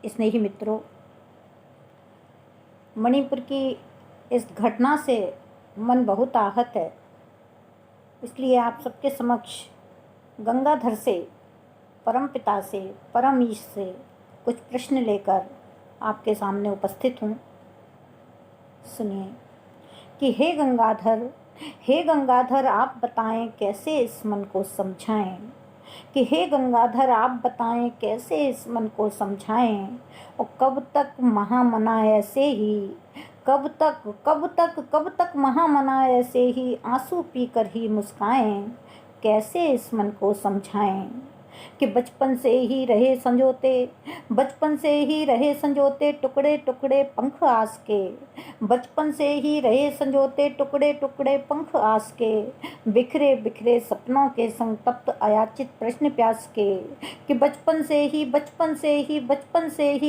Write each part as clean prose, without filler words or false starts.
स्नेही मित्रों, मणिपुर की इस घटना से मन बहुत आहत है। इसलिए आप सबके समक्ष गंगाधर से, परमपिता से, परम ईश से कुछ प्रश्न लेकर आपके सामने उपस्थित हूँ। सुनिए कि हे गंगाधर आप बताएं कैसे इस मन को समझाएं, कि हे गंगाधर आप बताएं कैसे इस मन को समझाएं, और कब तक महामना ऐसे ही, कब तक महामना ऐसे ही आंसू पीकर ही मुस्काएं, कैसे इस मन को समझाएं कि बचपन से ही रहे संजोते टुकड़े टुकड़े पंख आस के, बचपन से ही रहे संजोते टुकड़े टुकड़े पंख आस के, बिखरे बिखरे सपनों के संग तप्त अयाचित प्रश्न प्यास के, कि बचपन से ही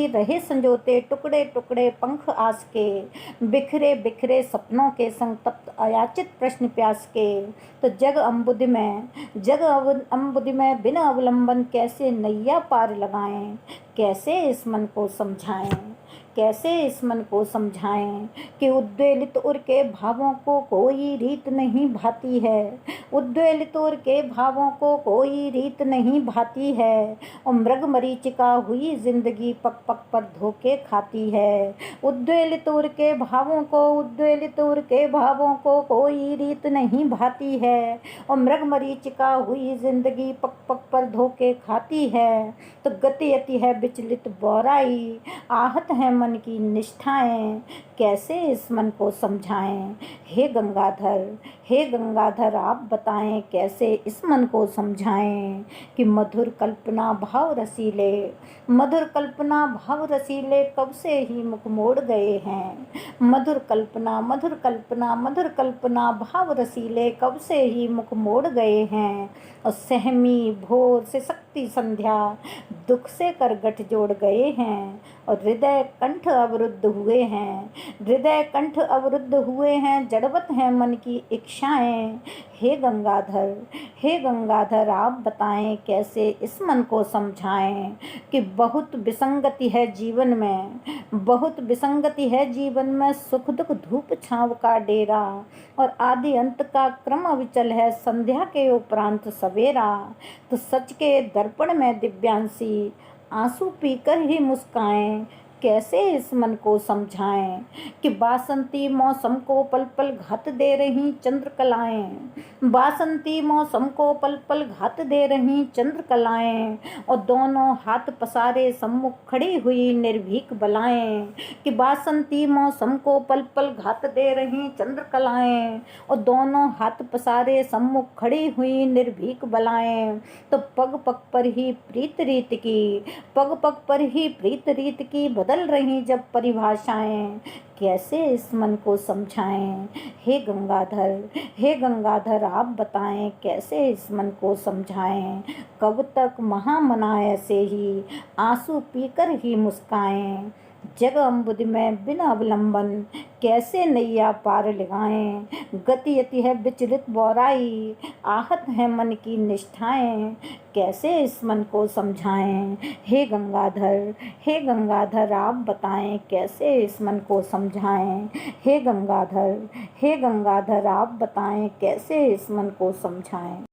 रहे संजोते टुकड़े टुकड़े पंख आस के, बिखरे बिखरे सपनों के संग तप्त अयाचित प्रश्न प्यास के, तो जग अम्बुद में बिन अवलंबन कैसे नैया पार लगाएं, कैसे इस मन को समझाएं कि उद्वेलित उर के भावों को कोई रीत नहीं भाती है, उद्वेलित उर के भावों को कोई रीत नहीं भाती है, और मृग मरीचिका हुई जिंदगी पग पग पर धोखे खाती है, उद्वेलित उर के भावों को कोई रीत नहीं भाती है, और मृग मरीचिका हुई जिंदगी पग पग पर धोखे खाती है, तो गति अति है विचलित बौराई, आहत है मन की निष्ठाएं, कैसे इस मन को समझाएं। हे गंगाधर आप बताएं कैसे इस मन को समझाएं, कि मधुर कल्पना भाव रसीले कब से ही मुख मोड़ गए हैं, मधुर कल्पना भाव रसीले कब से ही मुख मोड़ गए हैं, और सहमी भोर से शक्ति संध्या दुख से कर गठ जोड़ गए हैं, और हृदय कंठ अवरुद्ध हुए हैं जड़वत हैं मन की इच्छाएं। हे गंगाधर आप बताएं कैसे इस मन को समझाएं, कि बहुत विसंगति है जीवन में सुख दुख धूप छांव का डेरा, और आदि अंत का क्रम अविचल है संध्या के उपरांत सवेरा, तो सच के दर्पण में दिव्यांशी आंसू पीकर ही मुस्काएं, कैसे इस मन को समझाएं, कि बासंती मौसम को पल पल घात दे रही चंद्रकलाएं, और दोनों हाथ पसारे सम्मुख खड़ी हुई निर्भीक बलाएं, कि बासंती मौसम को पल पल घात दे रही चंद्रकलाएं, और दोनों हाथ पसारे सम्मुख खड़ी हुई निर्भीक बलाएं, तो पग पग पर ही प्रीत रीत की बदल रही जब परिभाषाएं, कैसे इस मन को समझाएं। हे गंगाधर आप बताएं कैसे इस मन को समझाएं, कब तक महामना ऐसे ही आंसू पीकर ही मुस्काएं, जग अम्बुद में बिना अवलंबन कैसे नैया पार लगाएं, गति अति है विचलित बौराई, आहत है मन की निष्ठाएं, कैसे इस मन को समझाएं। हे गंगाधर आप बताएं कैसे इस मन को समझाएं, हे गंगाधर आप बताएं कैसे इस मन को समझाएं।